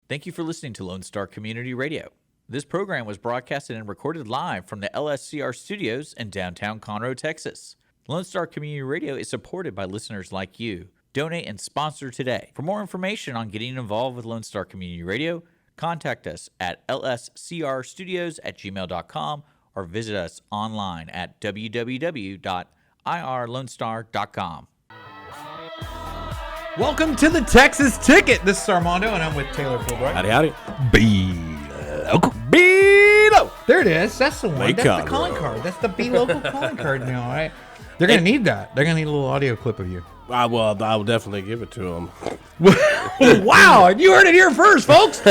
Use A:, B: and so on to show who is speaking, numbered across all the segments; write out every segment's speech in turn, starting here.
A: Thank you for listening to Lone Star Community Radio. This program was broadcasted and recorded live from the LSCR studios in downtown Conroe, Texas. Lone Star Community Radio is supported by listeners like you. Donate and sponsor today. For more information on getting involved with Lone Star Community Radio, contact us at lscrstudios@gmail.com or visit us online at www.irlonestar.com.
B: Welcome to the Texas Ticket. This is Armando, and I'm with Taylor Fulbright.
C: Howdy.
B: B-Local. There it is. That's the one.
C: Lake
B: That's
C: Conroe.
B: the calling card. That's the B-Local calling card now, right? They're going to need that. They're going to need a little audio clip of you.
C: I will definitely give it to him.
B: Wow, and you heard it here first, folks.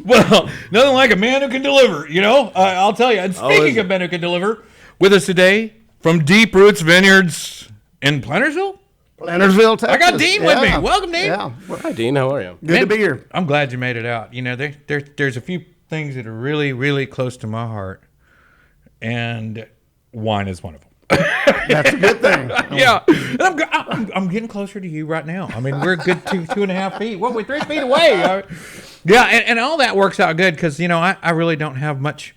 B: Well, nothing like a man who can deliver, you know? I'll tell you. And speaking of men who can deliver, with us today from DeepRoots Vineyards in Plantersville,
D: Texas.
B: I got Dean with me. Welcome, Dean.
D: Yeah.
C: Hi, Dean. How are you?
D: Good to be here.
B: I'm glad you made it out. You know, there's a few things that are really, really close to my heart, and wine is one of them.
D: That's a good thing.
B: Yeah, and I'm getting closer to you right now. I mean, we're a good 2.5 feet. What, we're 3 feet away. Yeah, and all that works out good because, you know, I really don't have much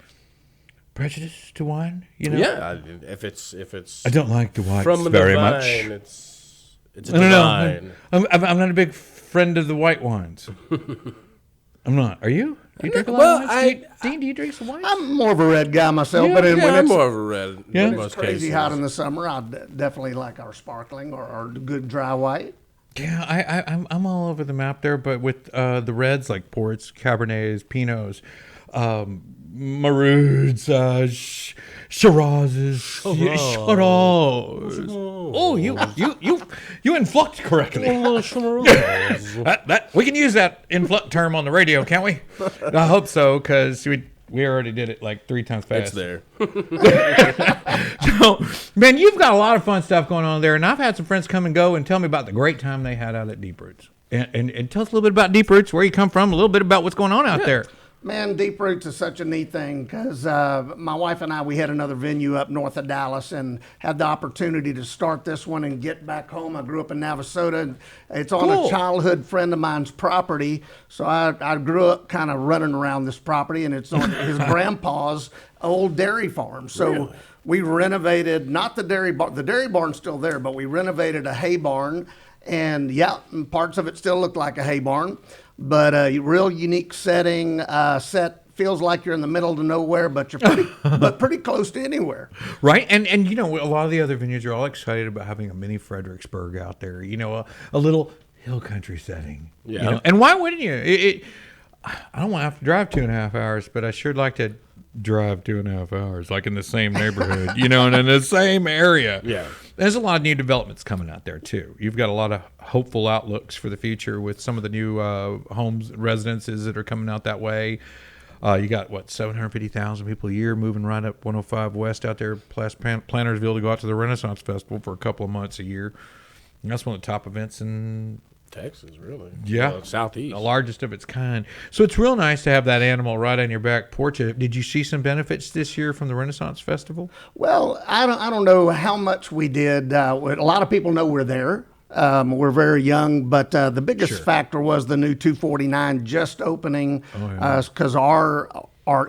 B: prejudice to wine. You know,
C: Yeah, if it's
B: I don't like the whites
C: from the
B: very
C: vine,
B: much.
C: It's a
B: I don't
C: divine.
B: know. I'm not a big friend of the white wines. I'm not. Are you? Do you drink a lot
C: Well,
B: of wines? Dean, do you drink some wines?
D: I'm more of a red guy myself,
B: Yeah,
D: but when
C: I'm
D: it's
C: more of a red in most
D: crazy
C: cases.
D: hot in the summer, I definitely like our sparkling or our good dry white.
B: Yeah, I'm all over the map there, but with the reds like ports, cabernets, pinots, maroods, shirazes, shiraz. Oh, you influxed correctly. That we can use that influx term on the radio, can't we? I hope so, because we already did it like 3 times fast.
C: It's there.
B: So, man, you've got a lot of fun stuff going on there, and I've had some friends come and go and tell me about the great time they had out at DeepRoots. And tell us a little bit about DeepRoots, where you come from, a little bit about what's going on out there.
D: Man, DeepRoots is such a neat thing because my wife and I, we had another venue up north of Dallas and had the opportunity to start this one and get back home. I grew up in Navasota. And it's on
B: Cool.
D: a childhood friend of mine's property. So I grew up kind of running around this property, and it's on his grandpa's old dairy farm. So we renovated, not the dairy barn. The dairy barn's still there, but we renovated a hay barn. And yeah, parts of it still look like a hay barn. But a real unique setting. Feels like you're in the middle of nowhere, but you're pretty close to anywhere.
B: Right, and you know, a lot of the other vineyards are all excited about having a mini Fredericksburg out there. You know, a little hill country setting.
C: Yeah.
B: You know? And why wouldn't you? I don't want to have to drive 2.5 hours, but I sure like to drive 2.5 hours, like in the same neighborhood, you know, and in the same area.
C: Yeah.
B: There's a lot of new developments coming out there too. You've got a lot of hopeful outlooks for the future with some of the new homes, residences that are coming out that way. You got 750,000 people a year moving right up 105 West out there, past Plantersville, to go out to the Renaissance Festival for a couple of months a year. And that's one of the top events in
C: Texas, really.
B: Yeah.
C: Southeast.
B: the largest of its kind. So it's real nice to have that animal right on your back porch. Did you see some benefits this year from the Renaissance Festival?
D: Well, I don't know how much we did. A lot of people know we're there. We're very young, but the biggest factor was the new 249 just opening, because our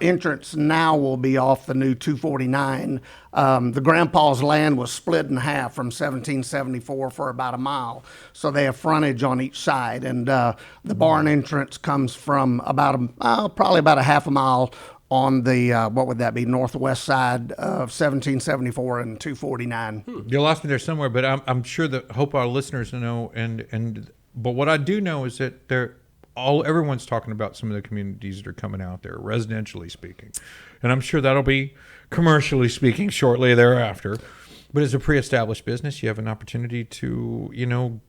D: entrance now will be off the new 249. The grandpa's land was split in half from 1774 for about a mile, so they have frontage on each side, and the barn entrance comes from probably about a half a mile on the what would that be, northwest side of 1774 and 249.
B: You lost me there somewhere, but I'm sure that hope our listeners know. But what I do know is that everyone's talking about some of the communities that are coming out there, residentially speaking, and I'm sure that'll be commercially speaking shortly thereafter. But as a pre-established business, you have an opportunity to, you know,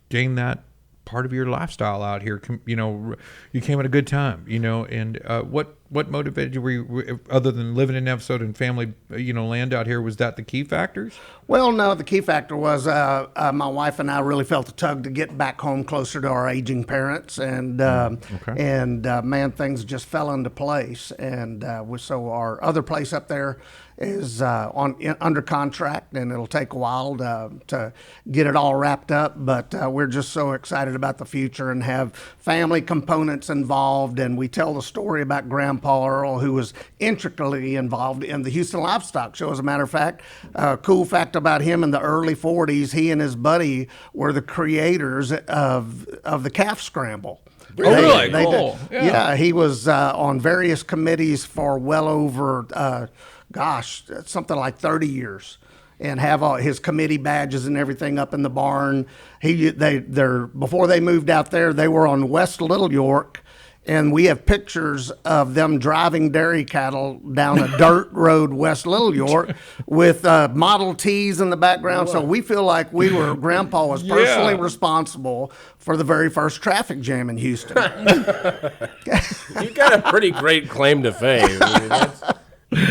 B: gain that part of your lifestyle out here. You know, you came at a good time, you know. And what what motivated you? Other than living in Navasota and family, land out here, was that the key factors?
D: Well, no, the key factor was my wife and I really felt a tug to get back home closer to our aging parents, and man, things just fell into place, and so our other place up there is under contract, and it'll take a while to get it all wrapped up, but we're just so excited about the future and have family components involved, and we tell the story about Grandpa Earl, who was intricately involved in the Houston Livestock Show. As a matter of fact, cool fact about him: in the early 40s, he and his buddy were the creators of the calf scramble.
B: Really? Cool.
D: Yeah, he was on various committees for well over something like 30 years, and have all his committee badges and everything up in the barn. Before they moved out there, they were on West Little York, and we have pictures of them driving dairy cattle down a dirt road, West Little York, with Model Ts in the background. So we feel like Grandpa was personally responsible for the very first traffic jam in Houston.
C: You got a pretty great claim to fame. I mean, that's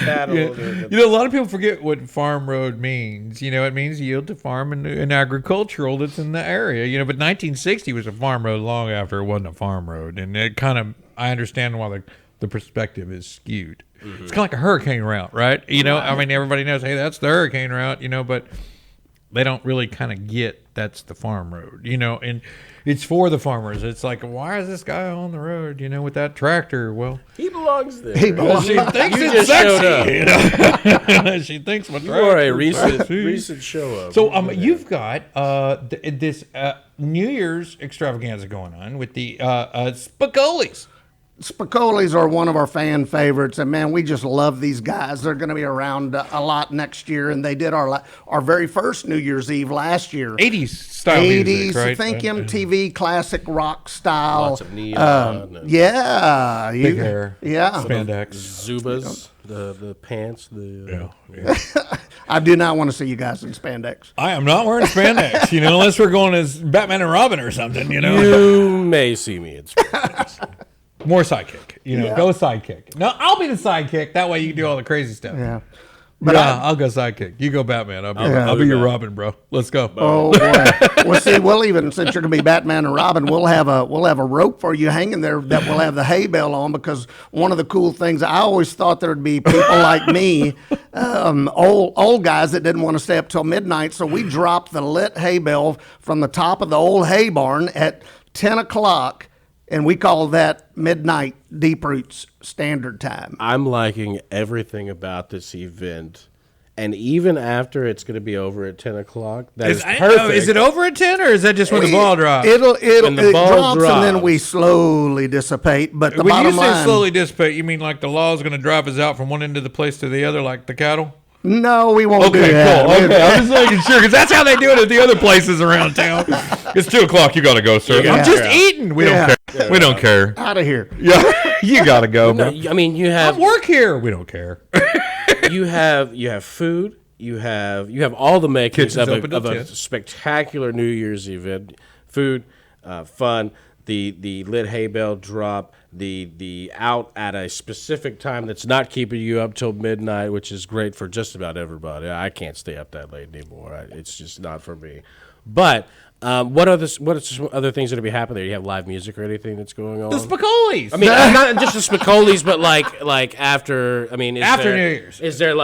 C: cattle.
B: A lot of people forget what farm road means. It means yield to farm and agricultural that's in the area. But 1960 was a farm road long after it wasn't a farm road, and it kind of, I understand why the perspective is skewed. Mm-hmm. It's kind of like a hurricane route, right? I mean, everybody knows, hey, that's the hurricane route, but they don't really kind of get that's the farm road, and it's for the farmers. It's like, why is this guy on the road, with that tractor? Well,
C: he belongs there.
B: She thinks it's sexy. She thinks my tractor.
C: You are a recent show up.
B: So you've got this New Year's extravaganza going on with the Spicolis.
D: Spicolis are one of our fan favorites, and man, we just love these guys. They're going to be around a lot next year, and they did our very first New Year's Eve last year.
B: 80s style music, right?
D: Think MTV classic rock style.
C: Lots of neon.
B: Big hair.
D: Yeah.
B: Spandex.
C: Zubas, the pants.
D: I do not want to see you guys in spandex.
B: I am not wearing spandex, unless we're going as Batman and Robin or something,
C: You may see me in spandex.
B: More sidekick, go sidekick. No, I'll be the sidekick. That way you can do all the crazy stuff.
D: Yeah.
B: But I'll go sidekick. You go Batman. I'll be your Robin, bro. Let's go.
D: Oh boy. Well, see, since you're gonna be Batman and Robin, we'll have a rope for you hanging there that will have the hay bale on, because one of the cool things, I always thought there'd be people like me, old guys that didn't want to stay up till midnight. So we dropped the lit hay bale from the top of the old hay barn at 10 o'clock. And we call that midnight DeepRoots standard time.
C: I'm liking everything about this event. And even after it's going to be over at 10 o'clock, that's perfect.
B: Is it over at 10, or is that just when the ball drops?
D: It drops, and then we slowly dissipate. But the
B: when
D: bottom
B: you say
D: line,
B: slowly dissipate, you mean like the law is going to drive us out from one end of the place to the other, like the cattle?
D: No, we won't do that.
B: Cool. Okay, I'm just making sure, because that's how they do it at the other places around town. It's 2 o'clock. You got to go, sir. I'm just eating. We don't care.
C: Yeah,
B: we don't care.
D: Out of here.
B: Yeah, you got to go, bro.
C: I mean, you have
B: work here. We don't care.
C: you have food. You have all the makings of a spectacular New Year's event. Food, fun. The lit hay bale drop, the out at a specific time that's not keeping you up till midnight, which is great for just about everybody. I can't stay up that late anymore. It's just not for me. But what are some other things that will be happening there? You have live music or anything that's going on?
B: The Spicolis.
C: I mean, not just the Spicolis, but like after. I mean,
B: after New Year's,
C: is there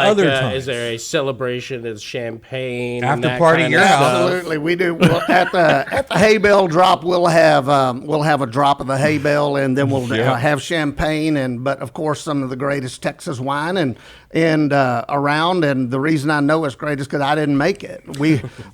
B: is
C: there a celebration? Is champagne
B: after party? Your house?
D: Absolutely, we do. Well, at the hay bale drop, we'll have a drop of the hay bale, and then we'll have champagne, but of course some of the greatest Texas wine and around. And the reason I know it's great is because I didn't make it.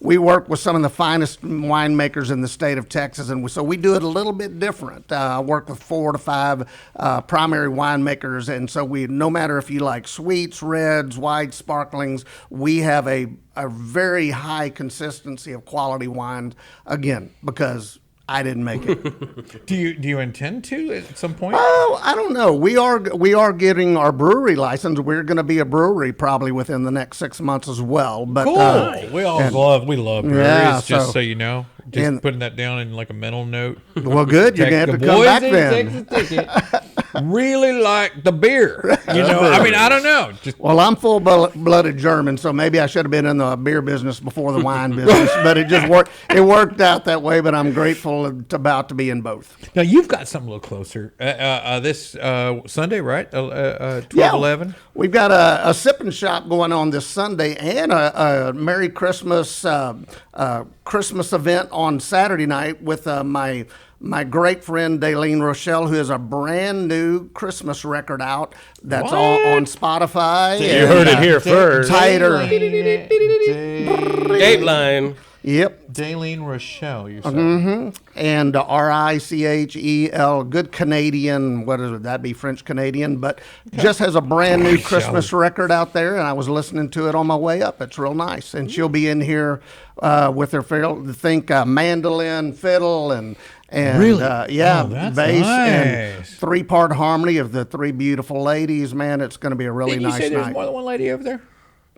D: We work with some of the finest winemakers in the state of Texas, and so we do it a little bit different. I work with 4 to 5 primary winemakers, and so no matter if you like sweets, reds, whites, sparklings, we have a very high consistency of quality wines, again, because I didn't make it.
B: Do you intend to at some point?
D: Oh, I don't know. We are getting our brewery license. We're going to be a brewery probably within the next 6 months as well. But
B: cool. We love breweries.
D: Yeah,
B: just so you know, putting that down in like a mental note.
D: Well, good. You're going to have to come back then.
B: really like the beer. You know, I mean, I don't know. Just,
D: Well, I'm full-blooded German, so maybe I should have been in the beer business before the wine business, but it just worked. It worked out that way, but I'm grateful about to be in both.
B: now you've got something a little closer. This Sunday, right? 12/11.
D: We've got a sipping shop going on this Sunday and a Merry Christmas Christmas event on Saturday night with my great friend Daleen Rochelle, who has a brand new Christmas record out that's all on Spotify.
C: You heard it here first.
D: Tighter.
C: Dateline.
D: Yep.
B: Daleen Rochelle, you said.
D: And Richel, good Canadian, what is it? That'd be French Canadian, but just has a brand new Christmas record out there, and I was listening to it on my way up. It's real nice, and she'll be in here with her mandolin, fiddle, and
B: Really?
D: Bass and
B: nice.
D: 3-part harmony of the 3 beautiful ladies. Man, it's going to be a really
B: Didn't you
D: nice
B: say there's
D: night.
B: more than one lady over there?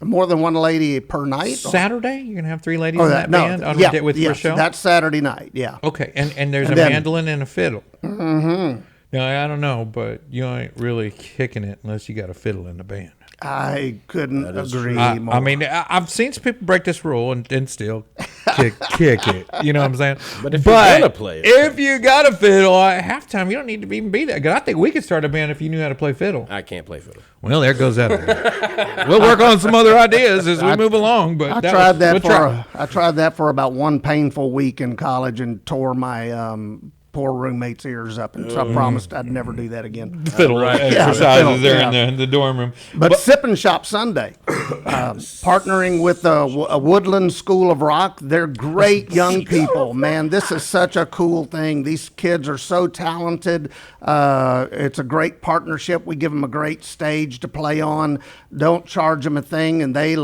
D: More than one lady per night.
B: Saturday, you're gonna have 3 ladies in that band with Rochelle.
D: That's Saturday night. Yeah.
B: Okay, and there's
D: And
B: a
D: then-
B: mandolin and a fiddle. Mm-hmm. Now I don't know, but you ain't really kicking it unless you got a fiddle in the band.
D: I couldn't agree more.
B: I mean, I've seen some people break this rule and still kick it. You know what I'm saying?
C: But if you're gonna play it,
B: if you got a fiddle at halftime, you don't need to even be that good. I think we could start a band if you knew how to play fiddle.
C: I can't play fiddle.
B: Well, there goes that. We'll work on some other ideas as we move along. But
D: I tried that for about one painful week in college and tore my poor roommate's ears up, and so I promised I'd never do that again.
B: fiddle exercises
D: fiddle,
B: there in the dorm room.
D: But Sippin' Shop Sunday, partnering with a Woodland School of Rock. They're great young people, man. This is such a cool thing. These kids are so talented. It's a great partnership. We give them a great stage to play on. Don't charge them a thing, and they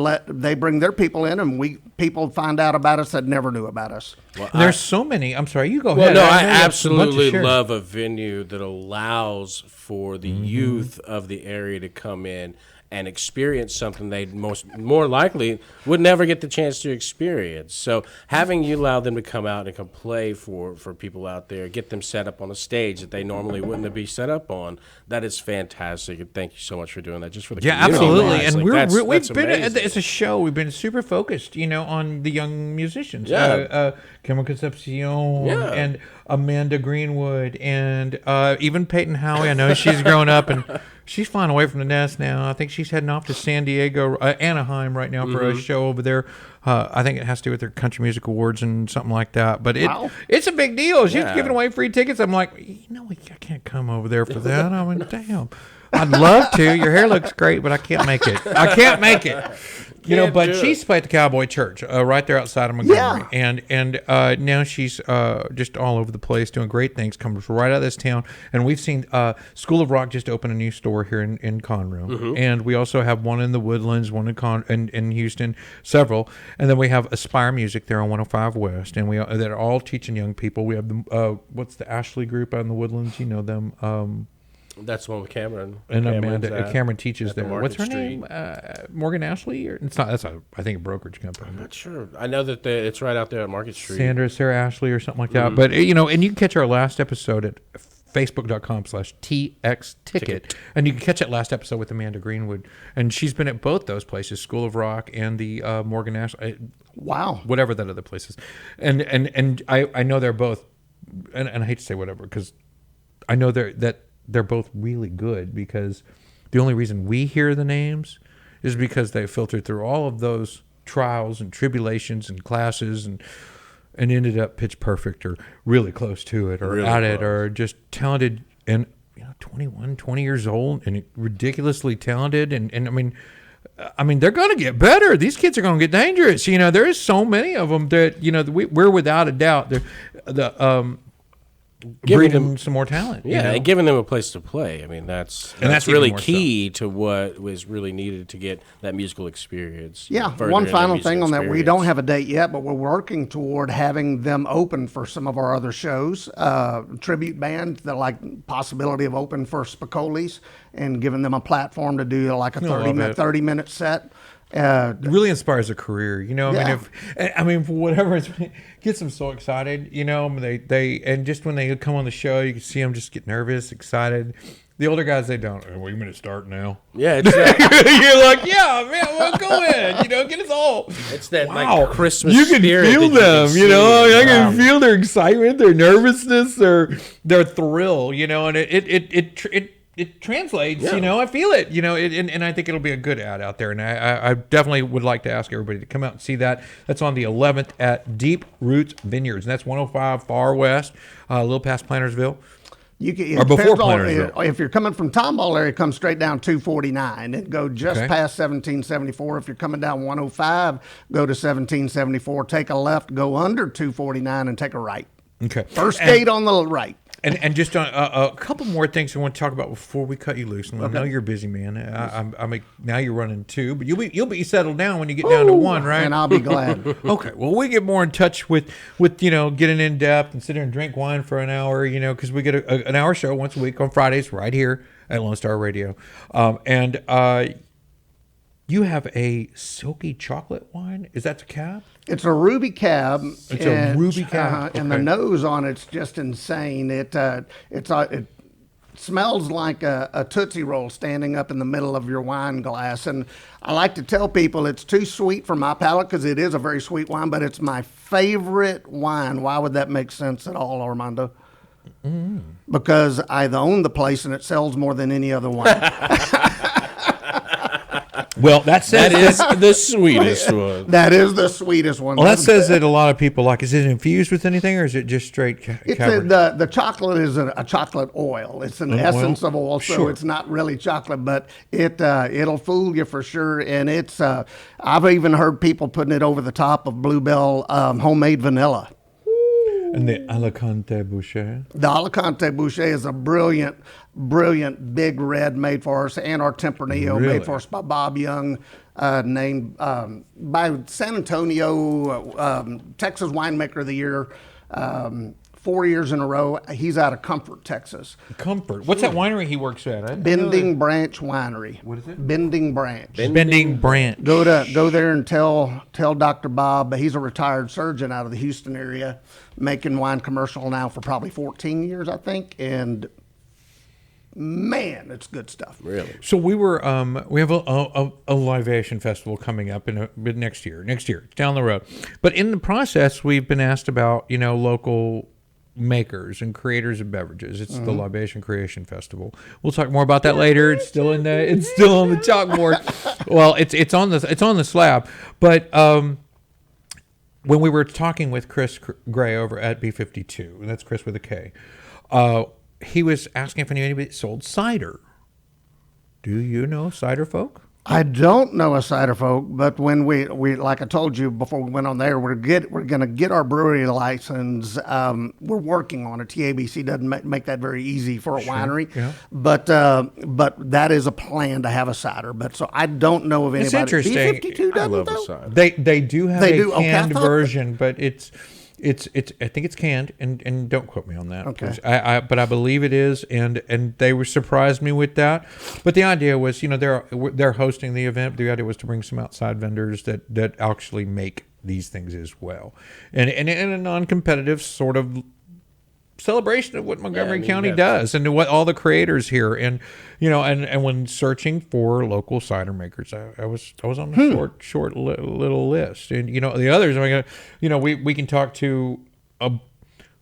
D: bring their people in, and people find out about us that never knew about us.
B: Well, there's so many. I'm sorry, you go
C: Well,
B: ahead.
C: no,
B: know
C: I
B: you have a bunch to
C: absolutely
B: share.
C: love a venue that allows for the youth of the area to come in and experience something they more likely would never get the chance to experience. So having you allow them to come out and come play for people out there, get them set up on a stage that they normally wouldn't be set up on, that is fantastic. And thank you so much for doing that, just for the community.
B: Absolutely.
C: Guys.
B: And
C: Like,
B: we've
C: that's
B: been
C: amazing.
B: as a show, we've been super focused, on the young musicians.
C: Yeah.
B: Cameron Concepcion
C: Yeah.
B: and Amanda Greenwood and even Peyton Howie. I know she's grown up and she's flying away from the nest now. I think she's heading off to San Diego, Anaheim right now for a show over there. I think it has to do with their country music awards and something like that. But it's a big deal. She's giving away free tickets. I'm like, I can't come over there for that. I mean, damn. I'd love to. Your hair looks great, but I can't make it. But she's played at the Cowboy Church right there outside of Montgomery.
D: Yeah.
B: And now she's just all over the place doing great things, comes right out of this town. And we've seen School of Rock just open a new store here in Conroe.
C: Mm-hmm.
B: And we also have one in the Woodlands, one in Houston, several. And then we have Aspire Music there on 105 West. And that are all teaching young people. We have what's the Ashley group out in the Woodlands? You know them.
C: That's the one with Cameron.
B: And
C: Cameron's
B: Amanda,
C: at-
B: Cameron teaches
C: at the
B: there.
C: Market
B: What's her
C: Street.
B: name? Morgan Ashley? Or it's not. That's I think a brokerage company.
C: Not sure. I know that it's right out there at Market Street.
B: Sarah Ashley or something like that. But and you can catch our last episode at facebook.com/TXTicket, and you can catch that last episode with Amanda Greenwood, and she's been at both those places, School of Rock and the Morgan Ashley.
D: Wow.
B: Whatever that other place is, and I know they're both, and I hate to say whatever because I know they're both really good, because the only reason we hear the names is because they filtered through all of those trials and tribulations and classes and ended up pitch perfect or really close to it or
C: Really
B: at it,
C: close.
B: or just talented and 21, 20 years old and ridiculously talented. And I mean, they're going to get better. These kids are going to get dangerous. There is so many of them that, we're without a doubt
C: Giving
B: breeding
C: them-
B: some more talent.
C: Yeah, and giving them a place to play. I mean, that's
B: that's
C: really
B: even more
C: key to what was really needed to get that musical experience.
D: Yeah,
C: further
D: one
C: in their
D: final
C: music
D: thing on that. We
C: experience.
D: don't have a date yet, but we're working toward having them open for some of our other shows. Tribute band, the possibility of open for Spicoli's and giving them a platform to do like a
B: love it.
D: 30-minute set.
B: Really inspires a career,
D: Yeah.
B: For whatever, it gets them so excited, they and just when they come on the show, you can see them just get nervous, excited. The older guys, they don't. Are we going to start now?
C: Yeah, it's
B: You're like, yeah, man, well, go ahead. Get us all.
C: It's that like Christmas.
B: You can
C: spirit
B: feel
C: that
B: them.
C: you can
B: I can feel their excitement, their nervousness, their thrill. And it translates.
C: Yeah.
B: I feel it. And I think it'll be a good ad out there. And I definitely would like to ask everybody to come out and see that. That's on the 11th at DeepRoots Vineyards, and that's 105 Far West, a little past Plantersville.
D: Or
B: before Plantersville.
D: If you're coming from Tomball area, come straight down 249 and go just past 1774. If you're coming down 105, go to 1774. Take a left, go under 249, and take a right.
B: Okay.
D: First gate on the right.
B: And just a couple more things I want to talk about before we cut you loose. And I know you're a busy man. Now you're running 2, but you'll be settled down when you get down to 1, right?
D: And I'll be glad.
B: Okay. Well, we get more in touch with getting in depth and sit there and drink wine for an hour. Because we get an hour show once a week on Fridays right here at Lone Star Radio, and you have a silky chocolate wine. Is that the cab?
D: It's a ruby cab.
B: It's a ruby cab,
D: and the nose on it's just insane. It smells like a Tootsie Roll standing up in the middle of your wine glass. And I like to tell people it's too sweet for my palate because it is a very sweet wine, but it's my favorite wine. Why would that make sense at all, Armando? Because I own the place and it sells more than any other wine.
B: Well, that
C: is the sweetest one.
D: That is the sweetest one.
B: Well, that says that a lot of people like. Is it infused with anything, or is it just straight Cabernet?
D: The chocolate is a chocolate oil. It's an essence of oil, so it's not really chocolate, but it'll fool you for sure. And it's I've even heard people putting it over the top of Bluebell homemade vanilla.
B: And the Alicante Boucher?
D: The Alicante Boucher is a brilliant big red made for us, and our Tempranillo made for us by Bob Young, named by San Antonio, Texas Winemaker of the Year, 4 years in a row. He's out of Comfort, Texas.
B: Comfort. What's that winery he works at?
D: Bending Branch Winery.
B: What is it?
D: Bending Branch.
B: Bending Branch.
D: Go there and tell Dr. Bob. He's a retired surgeon out of the Houston area, making wine commercial now for probably 14 years, I think. And man, it's good stuff.
C: Really.
B: So we have a libation festival coming up in next year. It's down the road. But in the process, we've been asked about local makers and creators of beverages. It's the Libation Creation Festival. We'll talk more about that later. It's still on the chalkboard. Well, it's on the slab. But when we were talking with Chris Gray over at B52, and that's Chris with a K, he was asking if anybody sold cider. Do you know cider folk?
D: I don't know a cider folk, but when we like I told you before we went on there, we're going to get our brewery license. We're working on it. TABC doesn't make that very easy for a winery, but that is a plan to have a cider. But so I don't know of anybody.
B: It's interesting.
D: B52 doesn't.
C: I love
D: though?
C: a cider.
B: They do have a canned
D: Okay,
B: version, but it's I think it's canned, and don't quote me on that.
D: Okay.
B: But I believe it is, and they were surprised me with that. But the idea was, they're hosting the event. The idea was to bring some outside vendors that actually make these things as well, and in a non-competitive sort of celebration of what Montgomery County does, and what all the creators here, and and when searching for local cider makers, I was on a short little list, and the others, we can talk to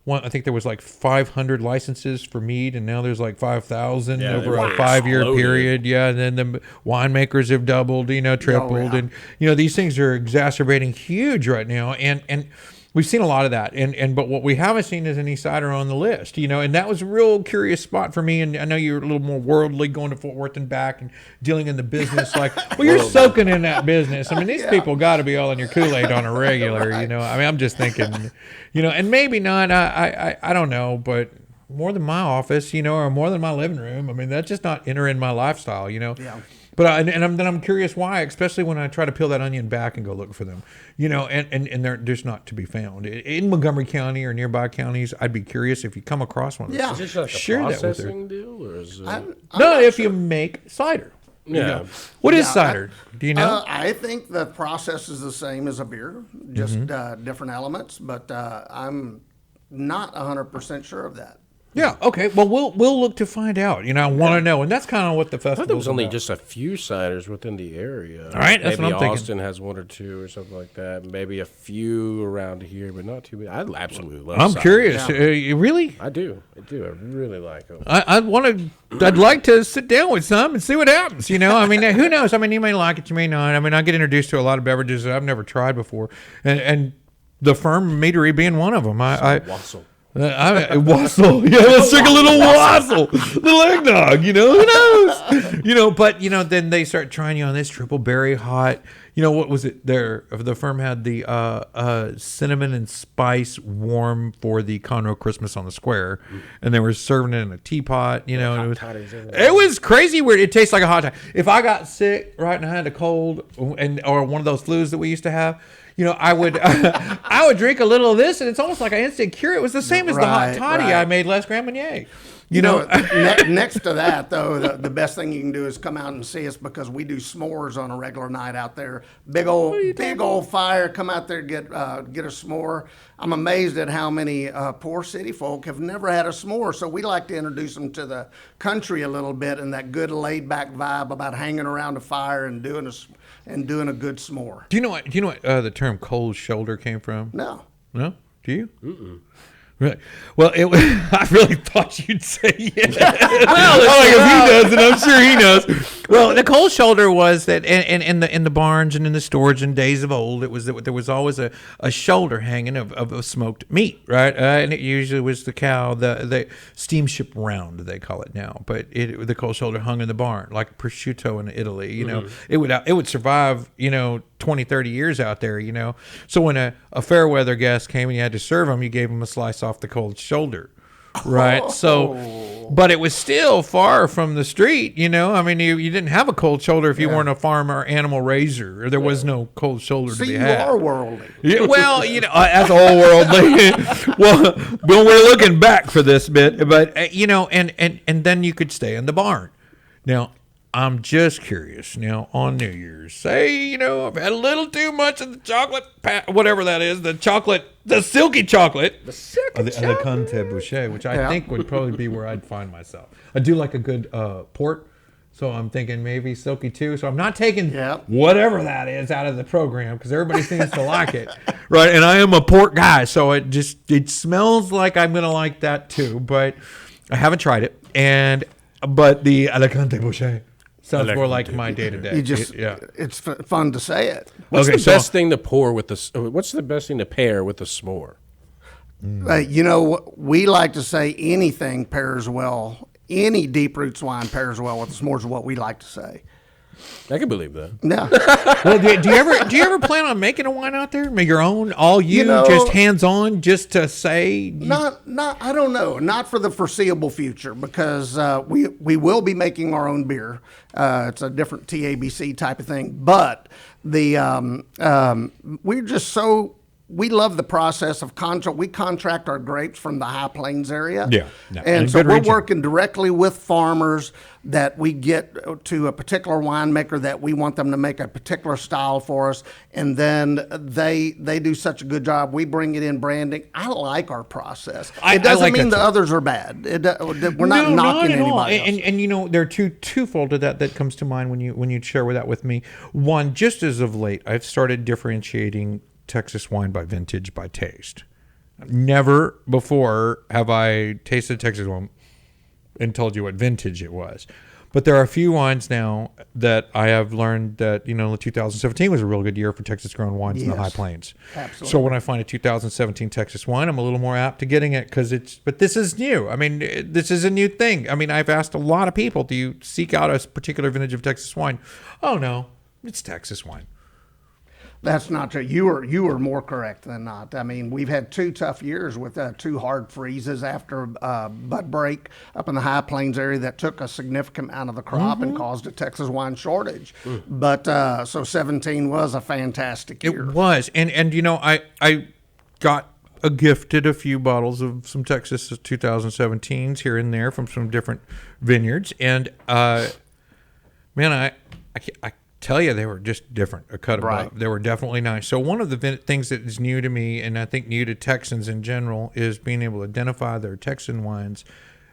B: one. I think there was like 500 licenses for mead, and now there's like 5,000 over a 5-year period. Yeah, and then the winemakers have doubled, tripled, and these things are exacerbating huge right now, and we've seen a lot of that, but what we haven't seen is any cider on the list, and that was a real curious spot for me. And I know you're a little more worldly, going to Fort Worth and back and dealing in the business. Like, well, you're soaking in that business. I mean, these people got to be all in your Kool-Aid on a regular. I mean, I'm just thinking, and maybe not. I don't know, but more than my office, or more than my living room. I mean, that's just not entering my lifestyle. Yeah. But I'm curious why, especially when I try to peel that onion back and go look for them, and they're just not to be found in Montgomery County or nearby counties. I'd be curious if you come across one.
C: Is this like a processing deal, or is it?
B: If you make cider.
C: Yeah.
B: What is cider? Do you know?
D: I think the process is the same as a beer, just different elements, but I'm not 100% sure of that.
B: Yeah. Okay. Well, we'll look to find out. I want to know, and that's kind of what the festival.
C: I thought there was only just a few ciders within the area.
B: All right, that's
C: maybe
B: what I'm thinking.
C: Austin has one or two or something like that. Maybe a few around here, but not too many. I absolutely love.
B: I'm
C: ciders.
B: curious. Really?
C: I do. I really like them.
B: I'd like to sit down with some and see what happens. Who knows? You may like it, you may not. I get introduced to a lot of beverages that I've never tried before, and the Firm Meadery being one of them.
C: Wassail.
B: Wassail. Yeah, let's drink a little wassail. Little eggnog, who knows? But, then they start trying you on this triple berry hot. What was it there? The Firm had the cinnamon and spice warm for the Conroe Christmas on the Square. And they were serving it in a teapot, it was crazy weird. It tastes like a hot toddy. If I got sick, right, and I had a cold or one of those flus that we used to have, I would I would drink a little of this, and it's almost like an instant cure. It was the same as the hot toddy I made last Grand Marnier.
D: Next to that, though, the best thing you can do is come out and see us, because we do s'mores on a regular night out there. Big old fire. Come out there, get a s'more. I'm amazed at how many poor city folk have never had a s'more. So we like to introduce them to the country a little bit, and that good laid back vibe about hanging around a fire and doing a good s'more.
B: Do you know what the term cold shoulder came from?
D: No.
B: No? Do you? Mm-mm. Right. Well, I really thought you'd say yes. If he does, and I'm sure he knows. Well, the cold shoulder was that in the barns and in the storage in days of old, it was that there was always a shoulder hanging of smoked meat, right? And it usually was the cow, the steamship round, they call it now. But the cold shoulder hung in the barn, like prosciutto in Italy. It would survive, 20, 30 years out there, So when a fair weather guest came and you had to serve them, you gave them a slice off the cold shoulder, right? So, but it was still far from the street, you didn't have a cold shoulder if you weren't a farm or animal raiser, or there was no cold shoulder to be had.
D: You are worldly.
B: Yeah, well, that's all worldly. Well, we're looking back for this bit, but and then you could stay in the barn. Now, I'm just curious now on New Year's. Say, I've had a little too much of the chocolate, whatever that is, the silky chocolate. The silky chocolate. The Conte Boucher, which I think would probably be where I'd find myself. I do like a good port, so I'm thinking maybe silky too. So I'm not taking whatever that is out of the program, because everybody seems to like it. Right, and I am a port guy, so it smells like I'm going to like that too, but I haven't tried it. But the Alicante Boucher sounds more like my day to day.
D: It's fun to say it.
C: What's the best thing to pour with what's the best thing to pair with the s'more?
D: We like to say anything pairs well. Any DeepRoots wine pairs well with the s'mores is what we like to say.
C: I can believe that.
D: No.
B: Well, do you ever plan on making a wine out there? Make your own, all just hands on, just to say?
D: Not. I don't know. Not for the foreseeable future, because we will be making our own beer. It's a different TABC type of thing, but we're just so. We love the process of contract. We contract our grapes from the High Plains area.
B: Yeah.
D: And so we're working directly with farmers that we get to a particular winemaker that we want them to make a particular style for us. And then they do such a good job. We bring it in branding. I like our process. It doesn't mean the others are bad. We're not knocking anybody else.
B: And there are twofold to that comes to mind when you share that with me. One, just as of late, I've started differentiating Texas wine by vintage, by taste. Never before have I tasted Texas wine and told you what vintage it was. But there are a few wines now that I have learned that, 2017 was a real good year for Texas grown wines in the High Plains.
D: Absolutely.
B: So when I find a 2017 Texas wine, I'm a little more apt to getting it but this is new. This is a new thing. I've asked a lot of people, do you seek out a particular vintage of Texas wine? Oh, no, it's Texas wine.
D: That's not true. You were more correct than not. We've had 2 tough years with 2 hard freezes after bud break up in the High Plains area that took a significant amount of the crop and caused a Texas wine shortage. But so 17 was a fantastic year.
B: It was, and I got gifted a few bottles of some Texas 2017s here and there from some different vineyards, and man, I tell you they were just different, a cut above.
D: Right.
B: They were definitely nice. So one of the things that is new to me, and I think new to Texans in general, is being able to identify their Texan wines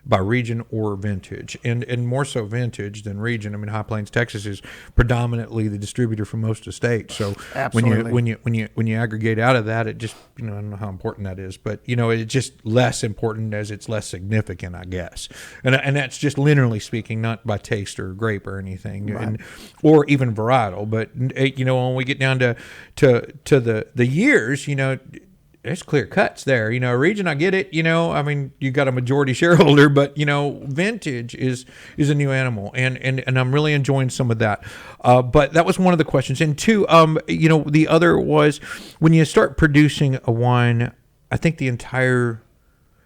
B: by region or vintage, and more so vintage than region. I mean, High Plains, Texas is predominantly the distributor for most of the state. So
D: Absolutely.
B: when you aggregate out of that, it just, I don't know how important that is, but it's just less important as it's less significant, I guess. And that's just linearly speaking, not by taste or grape or anything,
D: Right.
B: or even varietal. But when we get down to the years, there's clear cuts there. Region, I get it. I mean, you got a majority shareholder, but vintage is a new animal, and I'm really enjoying some of that. But that was one of the questions. And two, the other was when you start producing a wine, I think the entire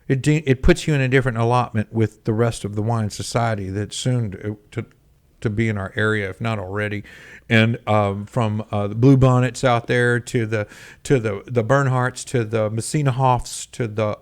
B: it puts you in a different allotment with the rest of the wine society that's soon to be in our area, if not already. And from the Blue Bonnets out there to the Bernhardts, to the Messina Hoffs, to the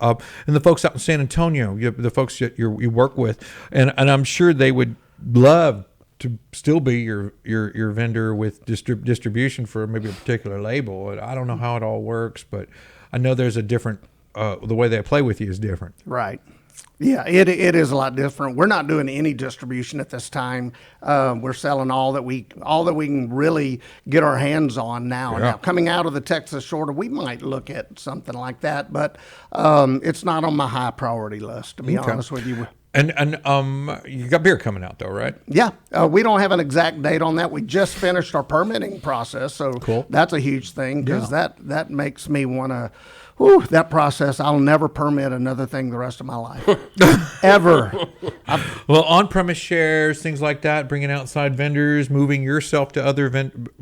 B: and the folks out in San Antonio, the folks that you work with, and I'm sure they would love to still be your vendor with distribution for maybe a particular label. I don't know how it all works, but I know there's a different the way they play with you is different.
D: Right. Yeah, it is a lot different. We're not doing any distribution at this time. We're selling all that we can really get our hands on now.
B: Yeah.
D: Now, coming out of the Texas Shorter, we might look at something like that, but it's not on my high priority list, to be honest with you.
B: And you got beer coming out though, right?
D: Yeah, we don't have an exact date on that. We just finished our permitting process, so
B: Cool.
D: That's a huge thing because that makes me want to. Whew, that process, I'll never permit another thing the rest of my life. Ever.
B: Well, on-premise shares, things like that, bringing outside vendors, moving yourself to other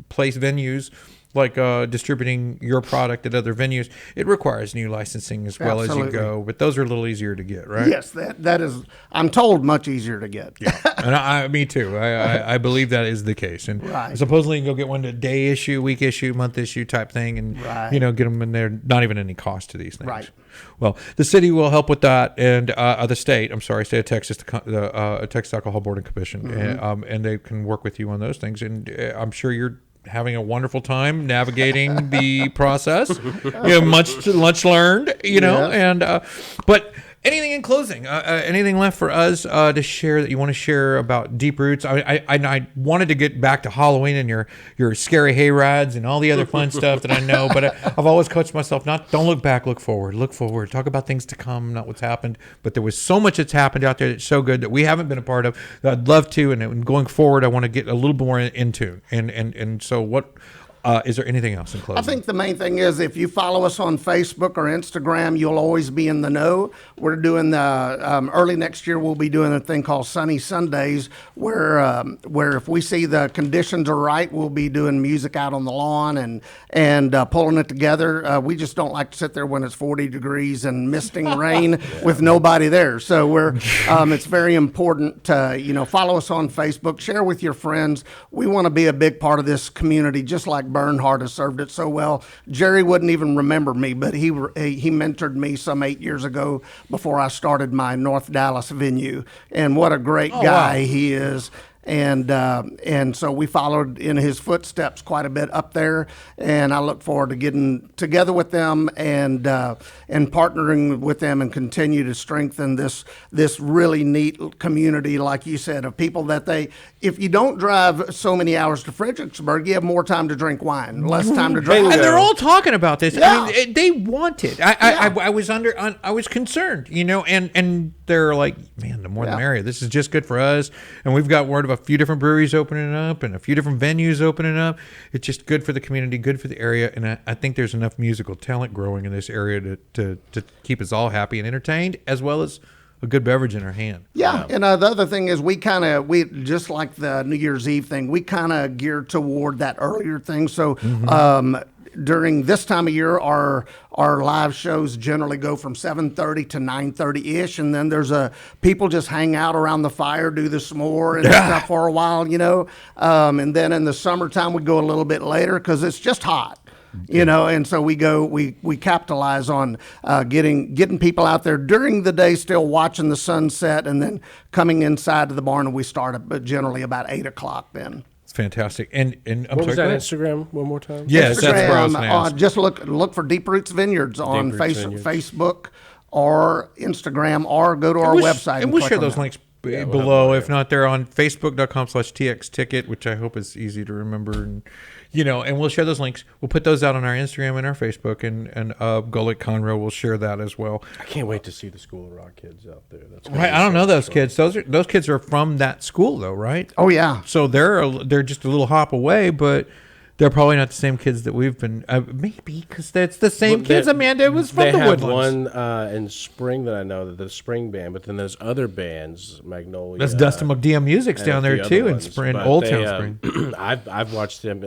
B: place venues, like distributing your product at other venues, it requires new licensing as well as you go. But those are a little easier to get, right?
D: Yes, that is, I'm told, much easier to get.
B: Yeah, and me too. I believe that is the case. And
D: Right.
B: supposedly you can go get one to day issue, week issue, month issue type thing, and
D: Right.
B: get them in there. Not even any cost to these things.
D: Right.
B: Well, the city will help with that, and the state of Texas, the Texas Alcohol Board and Commission, and they can work with you on those things. And I'm sure you're having a wonderful time navigating the process. Much learned,
D: Yes.
B: and but anything in closing, anything left for us to share that you want to share about DeepRoots? I wanted to get back to Halloween and your scary hay rides and all the other fun stuff that I know, but I've always coached myself, don't look back, look forward, talk about things to come, not what's happened. But there was so much that's happened out there that's so good that we haven't been a part of that I'd love to, and going forward I want to get a little more in tune, and so what is there anything else in closing?
D: I think the main thing is if you follow us on Facebook or Instagram, you'll always be in the know. We're doing the early next year. We'll be doing a thing called Sunny Sundays, where if we see the conditions are right, we'll be doing music out on the lawn and pulling it together. We just don't like to sit there when it's 40 degrees and misting rain with nobody there. So it's very important to follow us on Facebook, share with your friends. We want to be a big part of this community, just like Bernhardt has served it so well. Jerry wouldn't even remember me, but he mentored me some 8 years ago before I started my North Dallas venue. And what a great guy he is. And so we followed in his footsteps quite a bit up there, and I look forward to getting together with them and partnering with them and continue to strengthen this really neat community, like you said, of people that if you don't drive so many hours to Fredericksburg, you have more time to drink wine, less time to drive.
B: And they're all talking about this.
D: Yeah.
B: I mean, they want it. I was concerned, and they're like, man, the more the merrier. This is just good for us, and we've got word of a few different breweries opening up and a few different venues opening up. It's just good for the community, good for the area, and I think there's enough musical talent growing in this area to keep us all happy and entertained, as well as a good beverage in our hand.
D: Yeah, and the other thing is we just like the New Year's Eve thing, we kind of geared toward that earlier thing. So during this time of year, our live shows generally go from 7:30 to 9:30 ish, and then there's people just hang out around the fire, do the s'more and stuff for a while, and then in the summertime we go a little bit later because it's just hot. And so we capitalize on getting people out there during the day, still watching the sunset, and then coming inside to the barn, and we start generally about 8 o'clock then.
B: It's fantastic. And I'm
C: What
B: sorry,
C: was
B: go
C: that
B: ahead.
C: Instagram one more time?
B: Yes, that's where I was going to ask.
D: Just look for DeepRoots Vineyards on
C: Vineyards.
D: Facebook or Instagram, or go to our website.
B: And we'll
D: click
B: share
D: on
B: those
D: that.
B: links
C: we'll
B: below.
C: have
B: If not, they're on facebook.com/txticket, which I hope is easy to remember. And, and we'll share those links. We'll put those out on our Instagram and our Facebook, and Golakeconroe will share that as well.
C: I can't wait to see the School of Rock kids out there. That's
B: Right, I don't know those kids. Those kids are from that school, though, right?
D: Oh yeah.
B: So they're just a little hop away, but they're probably not the same kids that we've been. Maybe because that's the same kids. Amanda, it was from the
C: Woodlands.
B: Woodlands.
C: They have one in spring that I know, the spring band, but then there's other bands, Magnolia.
B: That's Dustin McDM Music's down there too in Old Town Spring.
C: I've watched them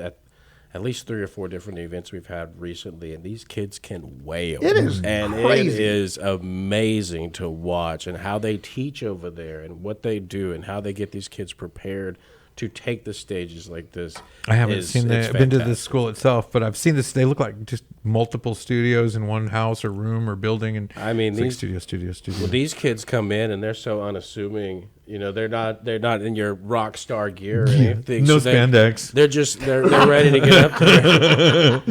C: at least 3 or 4 different events we've had recently, and these kids can wail.
D: It is
C: and
D: crazy.
C: it is amazing to watch, and how they teach over there, and what they do, and how they get these kids prepared to take the stages like this.
B: I haven't seen that. I've been to the
C: fantastic.
B: school itself, but I've seen this. They look like just multiple studios in one house or room or building. And
C: I mean,
B: it's
C: these
B: like studio.
C: Well, these kids come in and they're so unassuming. They're not in your rock star gear or anything.
B: No
C: so
B: spandex.
C: They're ready to get up there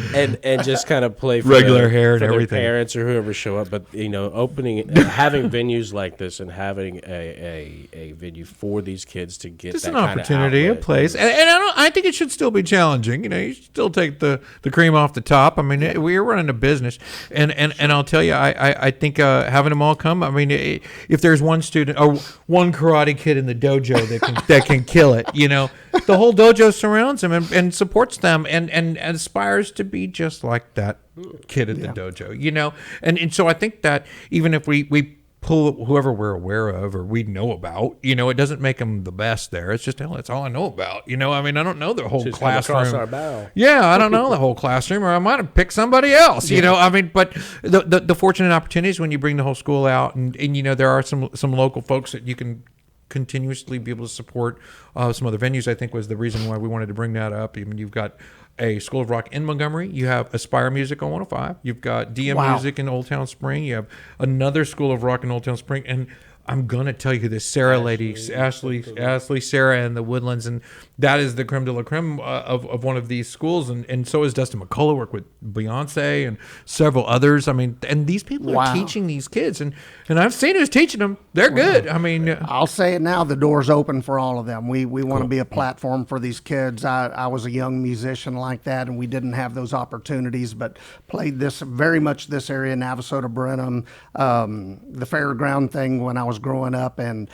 C: and just kind of play for
B: Regular hair and
C: for their
B: everything.
C: parents or whoever show up. But having venues like this and having a venue for these kids to get
B: Just
C: that
B: an
C: kind of
B: opportunity, a
C: outlet
B: place,
C: is-
B: and I think it should still be challenging. You should still take the cream off the top. I mean, we're running a business, and I'll tell you, I think having them all come. I mean, if there's one student or one karate kid in the dojo that can kill it, the whole dojo surrounds them and supports them and aspires to be just like that kid at the dojo, and so I think that even if we pull whoever we're aware of or we know about, it doesn't make them the best there. It's just, that's all I know about. I mean, I don't know the whole
C: Just come
B: classroom.
C: across our bow.
B: Yeah, I don't know the whole classroom, or I might have picked somebody else. I mean, but the fortunate opportunities when you bring the whole school out, and there are some local folks that you can continuously be able to support. Some other venues, I think, was the reason why we wanted to bring that up. Even you've got a School of Rock in Montgomery. You have Aspire Music on 105. You've got DM Music in Old Town Spring. You have another School of Rock in Old Town Spring. And I'm going to tell you this Sarah lady, Ashley, Sarah, and the Woodlands. And that is the creme de la creme of one of these schools. And so is Dustin McCullough, work with Beyonce and several others. I mean, and these people are teaching these kids. And I've seen who's teaching them. They're good. I mean,
D: I'll say it now, the door's open for all of them. We want to be a platform for these kids. I was a young musician like that, and we didn't have those opportunities, but played very much this area, Navasota, Brenham, the fairground thing when I was growing up, and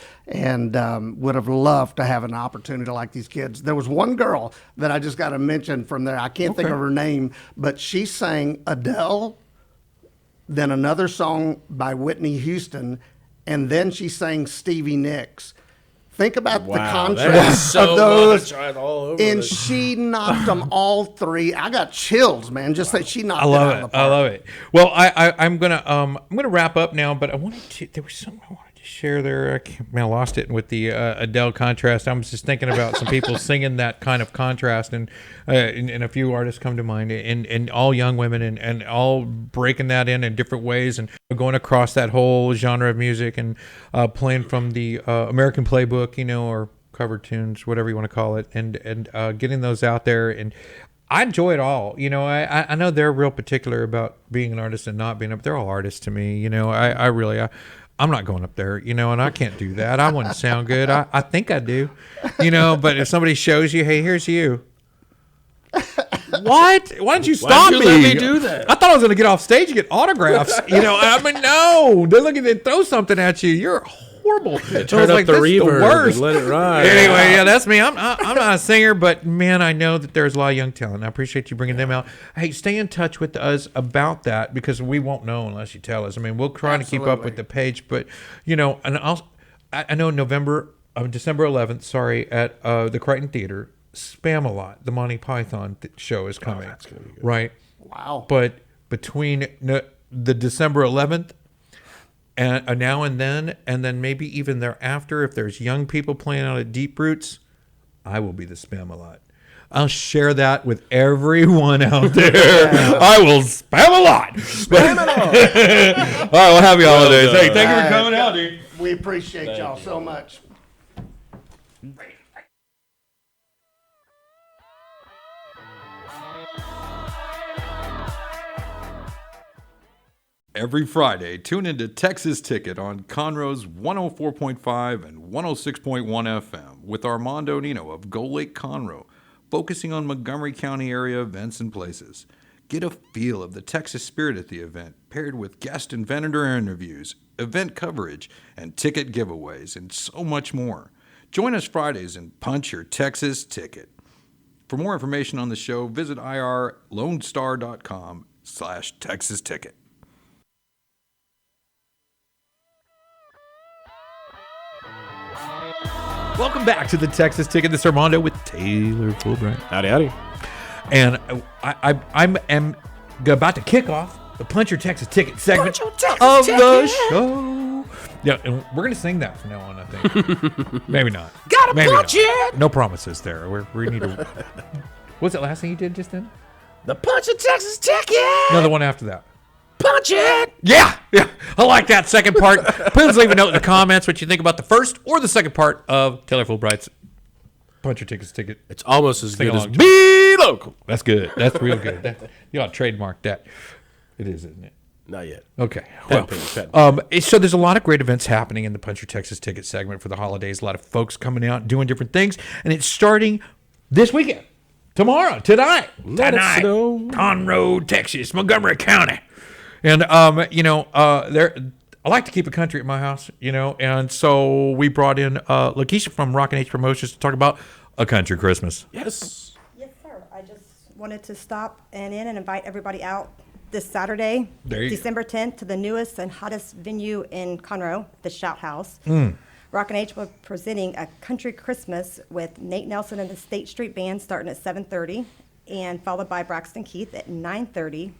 D: would have loved to have an opportunity like these kids. There was one girl that I just got to mention from there. I can't think of her name, but she sang Adele, then another song by Whitney Houston, and then she sang Stevie Nicks. Think about the contrast of those. And she knocked them all 3. I got chills, man. Just that she knocked it out of the park.
B: I love it. Well, I'm gonna wrap up now, but there was something I wanted to share there. I lost it with the Adele contrast. I was just thinking about some people singing that kind of contrast, and a few artists come to mind, and all young women, and all breaking that in different ways, and going across that whole genre of music, and playing from the American playbook, or cover tunes, whatever you want to call it, and getting those out there. And I enjoy it all. I know they're real particular about being an artist and not being up. They're all artists to me. I'm not going up there, and I can't do that. I wouldn't sound good. I think I do, but if somebody shows you, hey, here's you. What? Why didn't you stop me?
C: Let me do that?
B: I thought I was going to get off stage and get autographs. I mean, no. They throw something at you. You're horrible.
C: Turn up the reverb and let it ride.
B: Anyway, yeah, that's me. I'm not a singer, but man, I know that there's a lot of young talent. I appreciate you bringing them out. Hey, stay in touch with us about that, because we won't know unless you tell us. I mean, we'll try to keep up with the page, but and I know December 11th, at the Crichton Theater, Spam-A-Lot, the Monty Python show is coming.
C: That's gonna be good.
B: Right?
D: Wow.
B: But between the December 11th and now and then maybe even thereafter, if there's young people playing out at DeepRoots, I will be the Spam-A-Lot. I'll share that with everyone out there. I will Spam-A-Lot.
D: Spam-A-Lot.
B: All right, well, happy holidays. Hey, thank you for coming out, dude.
D: We appreciate y'all so much.
E: Every Friday, tune into Texas Ticket on Conroe's 104.5 and 106.1 FM with Armando Nino of Golakeconroe, focusing on Montgomery County area events and places. Get a feel of the Texas spirit at the event, paired with guest and vendor interviews, event coverage, and ticket giveaways, and so much more. Join us Fridays and punch your Texas ticket. For more information on the show, visit irlonestar.com/Texas Ticket.
B: Welcome back to the Texas Ticket. This is Armando with Taylor Fulbright.
C: Howdy, howdy.
B: And I'm about to kick off the Punch Your Texas Ticket segment of the show. Yeah, and we're going to sing that from now on, I think. Maybe not.
C: Gotta
B: Maybe
C: punch
B: not.
C: it!
B: No promises there. We need to... What's that last thing you did just then?
C: The Punch Your Texas Ticket!
B: No, the one after that.
C: Punch it!
B: Yeah. I like that second part. Please leave a note in the comments what you think about the first or the second part of Taylor Fulbright's Punch Your Texas Ticket.
C: It's almost as good as
B: along.
C: Be Local.
B: That's good. That's real good. You ought to trademark that. It is, isn't it?
C: Not yet.
B: Okay.
C: Patent.
B: So there's a lot of great events happening in the Punch Your Texas Ticket segment for the holidays. A lot of folks coming out doing different things, and it's starting this weekend, tonight, Conroe, Texas, Montgomery County, and I like to keep a country at my house, and so we brought in LaKeisha from Rockin Promotions to talk about A Country Christmas.
C: Yes.
F: Yes, sir. I just wanted to stop and invite everybody out this Saturday, December 10th, to the newest and hottest venue in Conroe, the Shout House. Rockin' H will be presenting A Country Christmas with Nate Nelson and the State Street Band starting at 7:30 and followed by Braxton Keith at 9:30.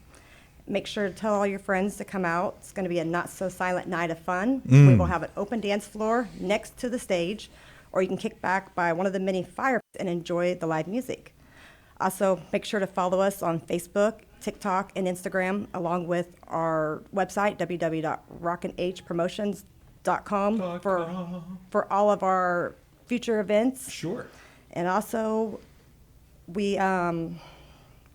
F: Make sure to tell all your friends to come out. It's going to be a not-so-silent night of fun. We will have an open dance floor next to the stage, or you can kick back by one of the many fire pits and enjoy the live music. Also, make sure to follow us on Facebook, TikTok, and Instagram, along with our website, www.rockinhpromotions.com for all of our future events.
B: Sure.
F: And also, we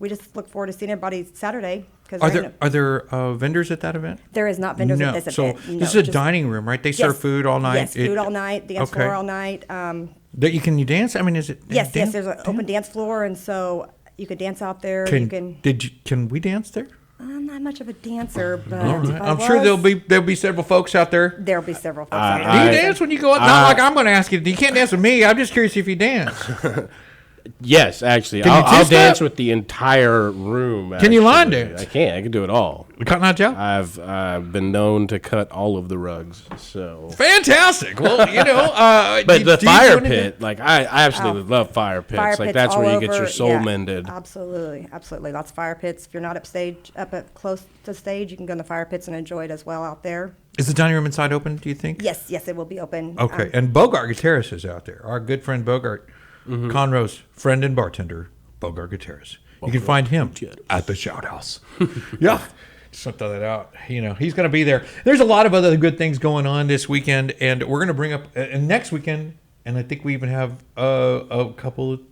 F: just look forward to seeing everybody Saturday.
B: Are there vendors at that event?
F: There is not vendors at this event.
B: So this is a dining room, right? They serve food all night?
F: Yes, food all night, dance floor all night.
B: Can you dance? I mean, is it?
F: Yes, there's an open dance floor, and so you could dance out there. Can
B: we dance there?
F: I'm not much of a dancer, but
B: All right.
F: if I
B: I'm sure
F: was,
B: there'll be several folks out there.
F: There'll be several folks out
B: Do
F: there.
B: you dance when you go out? Not like I'm going to ask you. You can't dance with me. I'm just curious if you dance.
C: Yes, actually. I'll dance with the entire room.
B: Can you line dance?
C: I can. I can do it all.
B: Cutting out Joe?
C: I've been known to cut all of the rugs. So
B: fantastic. Well,
C: but the fire pit, like I absolutely love fire pits. Like that's where you get your soul mended.
F: Absolutely. Lots of fire pits. If you're not up close to stage, you can go in the fire pits and enjoy it as well out there.
B: Is the dining room inside open, do you think?
F: Yes, it will be open.
B: Okay. And Bogart Gutierrez is out there. Our good friend Bogart. Conroe's friend and bartender, Bogart Gutierrez. You can find him at the Shout House. Yeah. Just throw that out. He's going to be there. There's a lot of other good things going on this weekend, and we're going to bring up next weekend, and I think we even have a couple of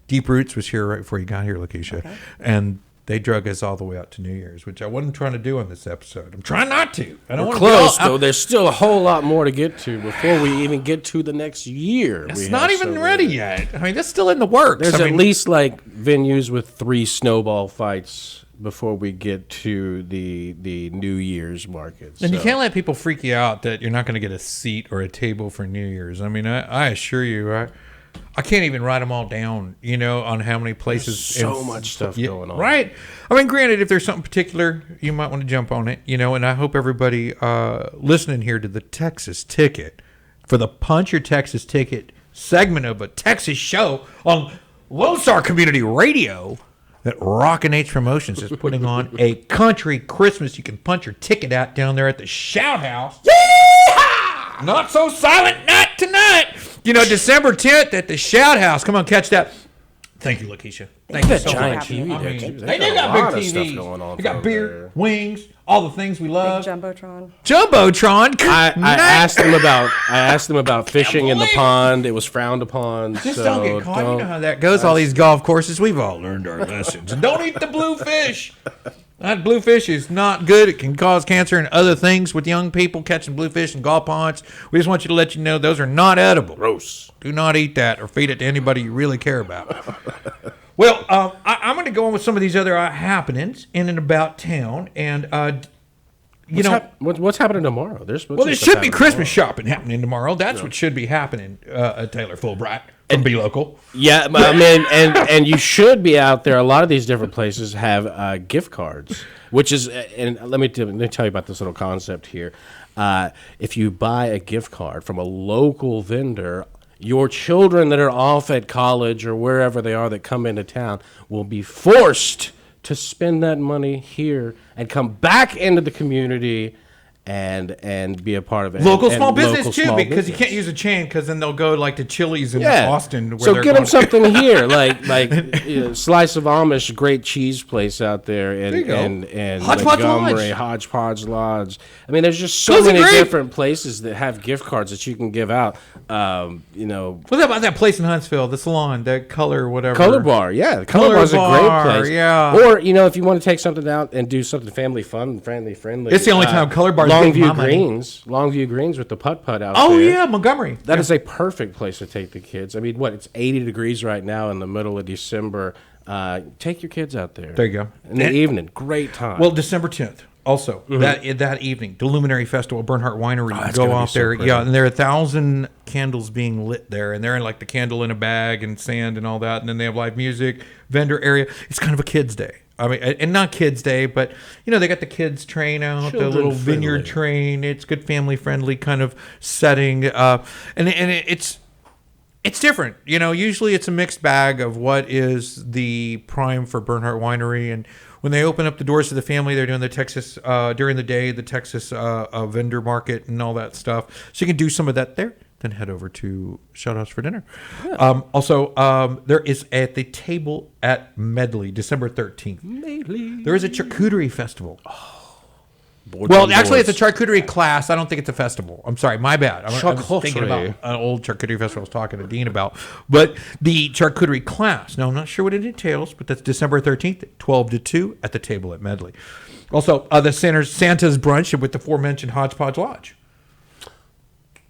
B: DeepRoots was here right before you got here, LaKeisha. Okay. And they drug us all the way out to New Year's, which I wasn't trying to do on this episode. I'm trying not to. I don't want to
C: close, though. There's still a whole lot more to get to before we even get to the next year.
B: It's not even ready yet. I mean, that's still in the works.
C: There's at least like venues with 3 snowball fights before we get to the New Year's market.
B: And you can't let people freak you out that you're not going to get a seat or a table for New Year's. I mean, I assure you, I can't even write them all down, on how many places.
C: There's so much stuff going on.
B: Right. I mean, granted, if there's something particular, you might want to jump on it, and I hope everybody listening here to the Texas Ticket for the Punch Your Texas Ticket segment of a Texas show on Lone Star Community Radio that Rockin' H Promotions is putting on A Country Christmas. You can punch your ticket out down there at the Shout House. Yeehaw! Not so silent night tonight. December 10th at the Shout House. Come on, catch that. Thank you, LaKeisha. Thank you so much.
C: TV
B: They do got big TVs. They got beer, wings, all the things we love.
F: Big Jumbotron.
C: I asked them about fishing in the pond. It was frowned upon.
B: Just don't get caught. You know how that goes. All these golf courses, we've all learned our lessons. And don't eat the blue fish. That bluefish is not good. It can cause cancer and other things with young people catching bluefish in gall ponds. We just want you to let you know those are not edible.
C: Gross.
B: Do not eat that or feed it to anybody you really care about. Well, I'm going to go on with some of these other happenings in and about town. And,
C: what's happening tomorrow?
B: There should be Christmas shopping happening tomorrow. That's what should be happening, Taylor Fulbright. From Be Local.
C: Yeah, I mean, and you should be out there. A lot of these different places have gift cards, which is, and let me tell you about this little concept here. If you buy a gift card from a local vendor, your children that are off at college or wherever they are that come into town will be forced to spend that money here and come back into the community and be a part of it.
B: Local small business too, because you can't use a chain because then they'll go like to Chili's in Austin. Where
C: so get them something here, like Slice of Amish, great cheese place out there, and Montgomery, Hodgepodge Lodge. I mean, there's just so many different places that have gift cards that you can give out.
B: What about that place in Huntsville, the salon, that Color whatever?
C: Color Bar, yeah, the Color Bar is a great place.
B: Yeah,
C: or if you want to take something out and do something family fun, friendly.
B: It's the only time Color Bar.
C: Longview Greens with the putt-putt out there.
B: Oh, yeah, Montgomery.
C: That is a perfect place to take the kids. I mean, it's 80 degrees right now in the middle of December. Take your kids out there.
B: There you go.
C: In the evening. Great time.
B: Well, December 10th. Also, that evening, the Luminary Festival, Bernhardt Winery, go out there. Yeah, and there are 1,000 candles being lit there, and they're in like the candle in a bag and sand and all that, and then they have live music, vendor area. It's kind of a kids' day. I mean, and not kids' day, but they got the kids train out, the little vineyard train. It's good family friendly kind of setting, and it's different. Usually it's a mixed bag of what is the prime for Bernhardt Winery, and when they open up the doors to the family, they're doing the Texas during the day, the Texas vendor market and all that stuff. So you can do some of that there. Then head over to Shout Outs for dinner. Yeah. Also, there is at the table at Medley, December 13th. Medley. There is a charcuterie festival. Actually, it's a charcuterie class. I don't think it's a festival. I'm sorry, my bad. I'm thinking about an old charcuterie festival I was talking to Dean about. But the charcuterie class. Now, I'm not sure what it entails, but that's December 13th, 12 to 2 at the table at Medley. Also, the Santa's brunch with the aforementioned Hodgepodge Lodge.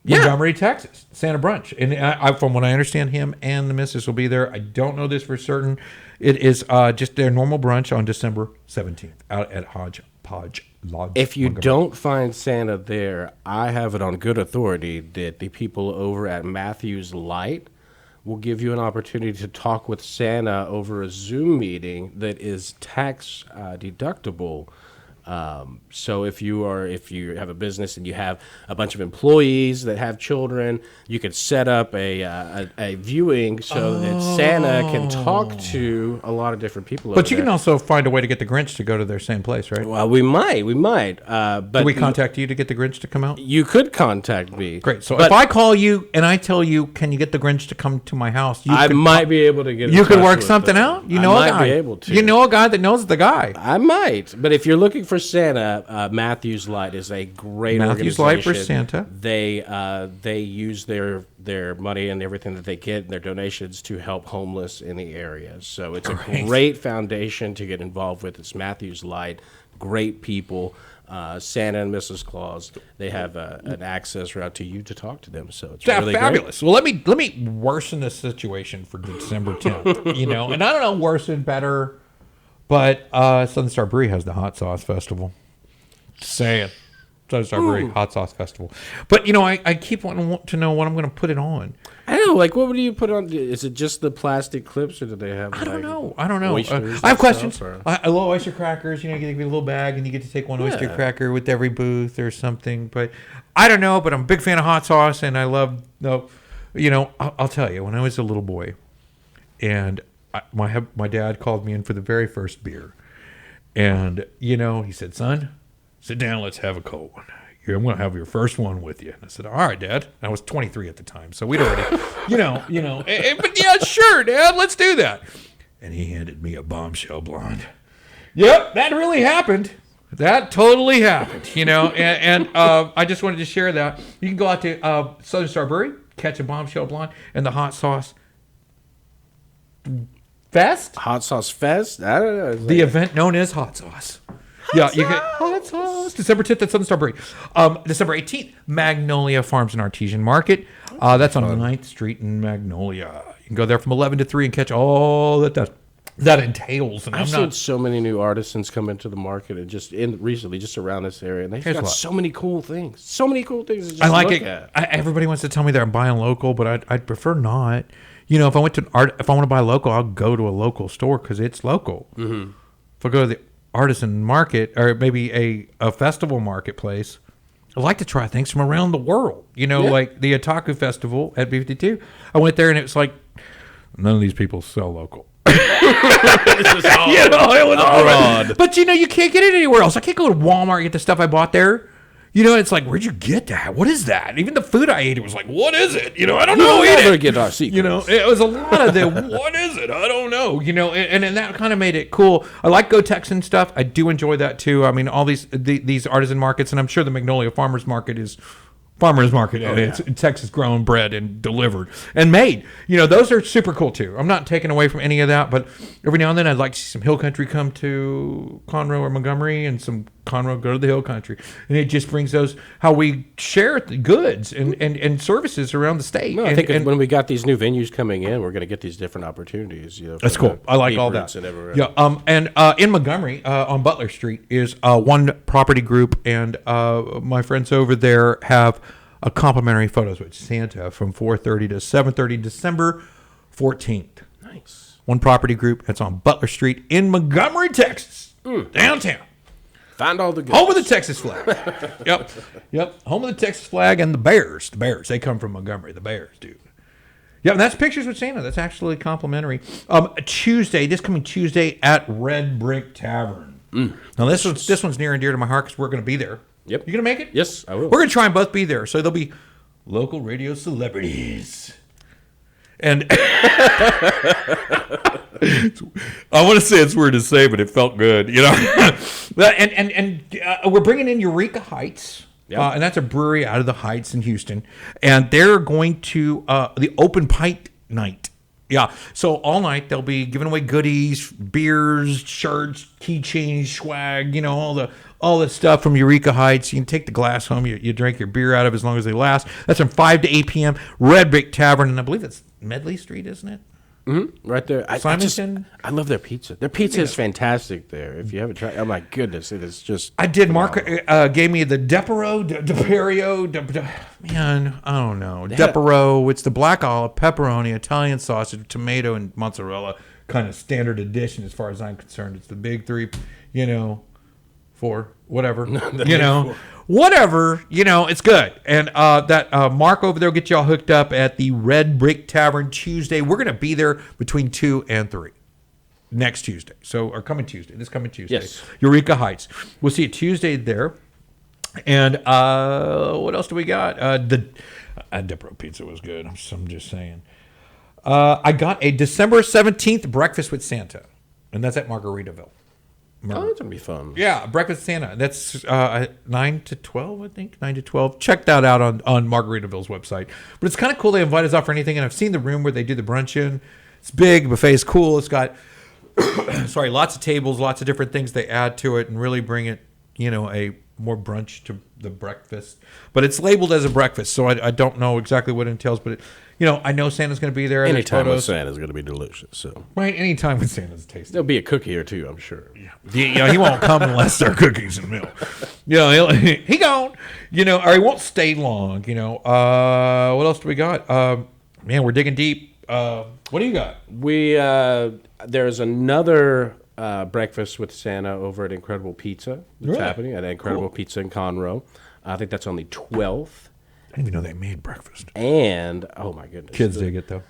B: Montgomery, Texas, Santa brunch. And from what I understand, him and the missus will be there. I don't know this for certain. It is just their normal brunch on December 17th out at Hodgepodge Lodge.
C: If you don't find Santa there, I have it on good authority that the people over at Matthews Light will give you an opportunity to talk with Santa over a Zoom meeting that is tax deductible. So if you have a business and you have a bunch of employees that have children, you could set up a viewing so that Santa can talk to a lot of different people.
B: But you can also find a way to get the Grinch to go to their same place, right?
C: Well, we might. But
B: do we contact you to get the Grinch to come out?
C: You could contact me.
B: Great. So if I call you and I tell you, can you get the Grinch to come to my house?
C: I might be able to get.
B: You could work something out. You know a guy.
C: Be able to.
B: You know a guy that knows the guy.
C: I might. But if you're looking for Santa, Matthews Light is a great
B: Matthews
C: organization.
B: Light for Santa.
C: They use their money and everything that they get, their donations, to help homeless in the area. So it's a great foundation to get involved with. It's Matthews Light. Great people. Santa and Mrs. Claus, they have an access route to you to talk to them. So it's really
B: fabulous.
C: Great.
B: Well, let me worsen the situation for December 10th. And I don't know, worsen better. But Southern Star Brewery has the Hot Sauce Festival. Just saying. Southern Star Brewery Hot Sauce Festival. But, I keep wanting to know what I'm going to put it on.
C: I know. Like, what do you put on? Is it just the plastic clips, or do they have,
B: I don't know. I
C: I
B: have questions. I love oyster crackers. You get a little bag, and you get to take one oyster cracker with every booth or something. But I don't know. But I'm a big fan of hot sauce, and I love, I'll tell you, when I was a little boy, and my dad called me in for the very first beer. And, he said, son, sit down, let's have a cold one. I'm going to have your first one with you. And I said, all right, Dad. And I was 23 at the time, so we'd already, but yeah, sure, Dad, let's do that. And he handed me a Bombshell Blonde. Yep, that really happened. That totally happened, and I just wanted to share that. You can go out to Southern Star Brewery, catch a Bombshell Blonde, and the Hot Sauce Fest?
C: Hot Sauce Fest? I don't know.
B: The event known as Hot Sauce. Yeah, you get hot sauce. December 10th at Southern Strawberry. December 18th, Magnolia Farms and Artesian Market. That's on 9th Street in Magnolia. You can go there from 11 to 3 and catch all that entails. And
C: I've seen so many new artisans come into the market and recently just around this area, and they've got so many cool things. So many cool things to just
B: like
C: look
B: it.
C: at.
B: Everybody wants to tell me they're buying local, but I'd prefer not. You know, if I want to buy local, I'll go to a local store because it's local. Mm-hmm. If I go to the artisan market or maybe a festival marketplace, I like to try things from around the world. You know, like the Otaku Festival at B52. I went there and it was like, none of these people sell local. It was abroad. But you know, you can't get it anywhere else. I can't go to Walmart and get the stuff I bought there. You know, it's like, where'd you get that? What is that? Even the food I ate, it was like, what is it? You know, I don't know.
C: Never get our secrets.
B: You know, it was a lot of the, what is it? I don't know. You know, and that kind of made it cool. I like Go Texan stuff. I do enjoy that too. I mean, all these artisan markets, and I'm sure the Magnolia Farmers Market is farmers market, and it's Texas grown, bred, and delivered and made. You know, those are super cool too. I'm not taking away from any of that, but every now and then I'd like to see some hill country come to Conroe or Montgomery, and some Conroe go to the hill country, and it just brings those how we share the goods and services around the state.
C: No, I think when we got these new venues coming in, we're going to get these different opportunities. You know,
B: that's cool. I like all that. And in Montgomery on Butler Street is one property group, and my friends over there have a complimentary photos with Santa from 4:30 to 7:30, December 14th.
C: Nice.
B: One property group that's on Butler Street in Montgomery, Texas, downtown.
C: Find all the goods.
B: Home of the Texas flag. Yep. Home of the Texas flag and the Bears. The Bears, they come from Montgomery. The Bears, dude. Yeah, and that's Pictures with Santa. That's actually complimentary. This coming Tuesday at Red Brick Tavern. Now this one's near and dear to my heart because we're going to be there.
C: Yep.
B: You going to make it?
C: Yes, I will.
B: We're going to try and both be there. So there'll be local radio celebrities. And I want to say it's weird to say, but it felt good, you know. and we're bringing in Eureka Heights, and that's a brewery out of the Heights in Houston, and they're going to the open pint night. Yeah, so all night they'll be giving away goodies, beers, shirts, keychains, swag, you know, all the stuff from Eureka Heights. You can take the glass home. You drink your beer out of as long as they last. That's from 5 to 8 p.m. Red Brick Tavern, and I believe it's Medley Street, isn't it?
C: Mm-hmm. Right there.
B: Simonton.
C: I love their pizza. Their pizza is fantastic there. If you haven't tried, oh my goodness, it is just.
B: I did. Mark gave me the Deperio, man, I don't know. Deperio. It's the black olive, pepperoni, Italian sausage, tomato, and mozzarella. Kind of standard edition as far as I'm concerned. It's the big three, you know, 4, whatever, you know. Whatever, you know, it's good. And that Mark over there will get you all hooked up at the Red Brick Tavern Tuesday. We're going to be there between 2 and 3 next Tuesday. So, or this coming Tuesday.
C: Yes.
B: Eureka Heights. We'll see you Tuesday there. And what else do we got? The Dipro pizza was good. I'm just saying. I got a December 17th breakfast with Santa, and that's at Margaritaville.
C: Oh, that's going to be fun.
B: Yeah, Breakfast Santa. That's 9 to 12, I think. 9 to 12. Check that out on Margaritaville's website. But it's kind of cool they invite us out for anything. And I've seen the room where they do the brunch in. It's big. Buffet is cool. It's got, lots of tables, lots of different things they add to it and really bring it, you know, a more brunch to the breakfast. But it's labeled as a breakfast, so I don't know exactly what it entails. But, you know, I know Santa's going to be there.
C: Anytime with Santa's going to be delicious. So.
B: Right, anytime with Santa's tasty.
C: There'll be a cookie or two, I'm sure.
B: Yeah, he won't come unless there are cookies and milk. Yeah, he don't. You know, or he won't stay long. You know, what else do we got? Man, we're digging deep. What do you got?
C: There's another breakfast with Santa over at Incredible Pizza that's happening at Incredible Pizza in Conroe. I think that's on the 12th.
B: I didn't even know they made breakfast.
C: And oh my goodness,
B: kids dig it though.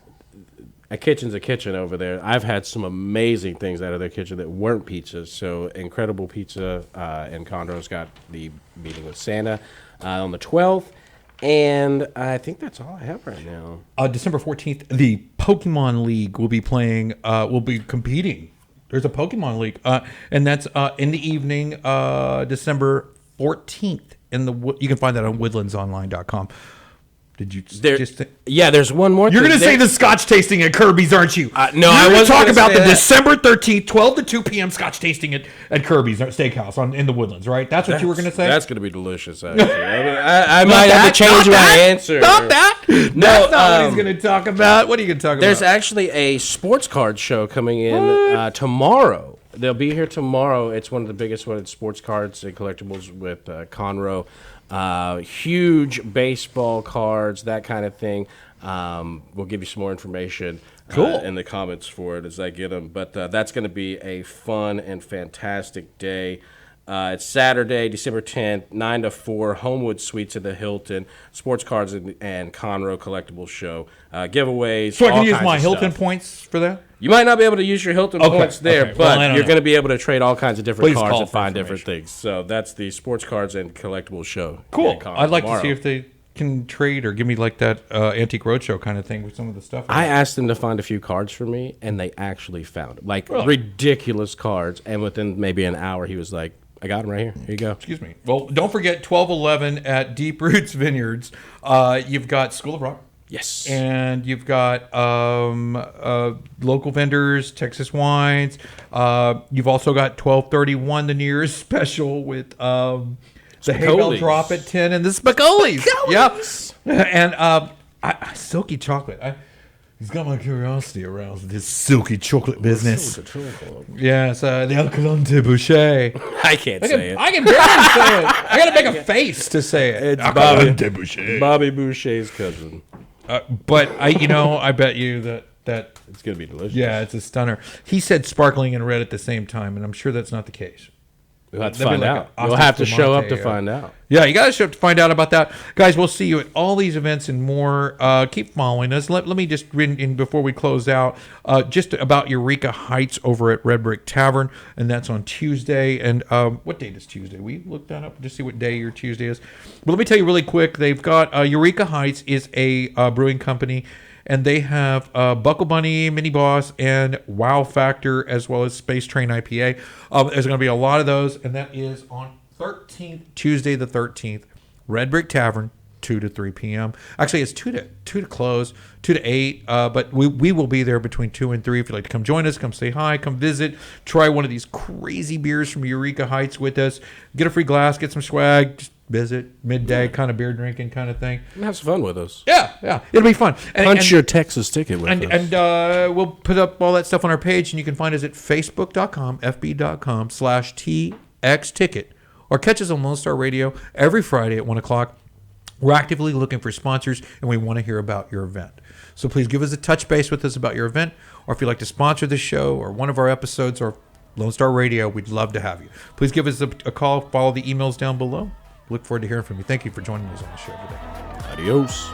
C: A kitchen's a kitchen over there. I've had some amazing things out of their kitchen that weren't pizzas. So Incredible Pizza in Conroe's got the meeting with Santa on the 12th. And I think that's all I have right now.
B: December 14th, the Pokemon League will be playing, will be competing. There's a Pokemon League. And that's in the evening, December 14th. You can find that on woodlandsonline.com. Did you
C: Yeah, there's one more.
B: You're going to say the Scotch tasting at Kirby's, aren't you?
C: No,
B: I
C: wasn't
B: talk
C: gonna
B: about
C: say
B: the
C: that.
B: December 13th, 12 to 2 p.m. Scotch tasting at Kirby's Steakhouse in the Woodlands, right? That's what you were going to say?
C: That's going to be delicious, actually. I might have to change my answer.
B: Stop that.
C: No,
B: That's not what he's going to talk about. What are you going to talk about?
C: There's actually a sports card show coming in tomorrow. They'll be here tomorrow. It's one of the biggest sports cards and collectibles with Conroe. Huge baseball cards, that kind of thing. We'll give you some more information in the comments for it as I get them. But that's going to be a fun and fantastic day. It's Saturday, December 10th, 9 to 4, Homewood Suites at the Hilton, Sports Cards and Conroe Collectibles Show. Giveaways,
B: so I can
C: all
B: use
C: kinds
B: my
C: of
B: Hilton
C: stuff.
B: points for that?
C: You might not be able to use your Hilton points there,
B: okay. Well,
C: but you're going to be able to trade all kinds of different
B: Please
C: cards
B: call
C: and
B: for
C: find different
B: information.
C: things. So that's the Sports Cards and Collectibles Show.
B: Cool. I'd like
C: tomorrow.
B: to see if they can trade or give me like that Antique Roadshow kind of thing with some of the stuff.
C: I asked them to find a few cards for me, and they actually found them. Ridiculous cards. And within maybe an hour, he was like, I got them right here. Here you go.
B: Excuse me. Well, don't forget 1211 at DeepRoots Vineyards. You've got School of Rock.
C: Yes.
B: And you've got local vendors, Texas wines. You've also got 1231, the New Year's special with the Haybell drop at 10 and the Spicoli's. Yep. And silky chocolate. He's got my curiosity aroused this silky chocolate business. Yes, the Alcalante Boucher.
C: I can't say it.
B: I can barely say it. I got to make a face to say it.
C: It's
B: Alcalante Boucher.
C: Bobby Boucher's cousin.
B: But I bet you that
C: it's going to be delicious.
B: Yeah, it's a stunner. He said sparkling and red at the same time, and I'm sure that's not the case.
C: We'll have to find out. You'll have to show up to find out.
B: Yeah, you got to show up to find out about that. Guys, we'll see you at all these events and more. Keep following us. Let me just read in before we close out, just about Eureka Heights over at Red Brick Tavern, and that's on Tuesday. And what date is Tuesday? We looked that up to see what day your Tuesday is. Well, let me tell you really quick. They've got Eureka Heights is a brewing company, and they have Buckle Bunny, Mini Boss, and Wow Factor, as well as Space Train IPA. There's going to be a lot of those, and that is on Tuesday the 13th, Red Brick Tavern, 2 to 3 p.m. Actually, it's 2 to close, 2 to 8, but we will be there between 2 and 3. If you'd like to come join us, come say hi, come visit, try one of these crazy beers from Eureka Heights with us, get a free glass, get some swag, just visit, midday kind of beer drinking kind of thing.
C: And have some fun with us.
B: Yeah, it'll be fun.
C: Punch your Texas ticket with us.
B: And we'll put up all that stuff on our page, and you can find us at facebook.com, fb.com/txticket, or catch us on Lone Star Radio every Friday at 1 o'clock. We're actively looking for sponsors, and we want to hear about your event. So please give us a touch base with us about your event, or if you'd like to sponsor the show or one of our episodes or Lone Star Radio, we'd love to have you. Please give us a call, follow the emails down below. Look forward to hearing from you. Thank you for joining us on the show today.
C: Adios.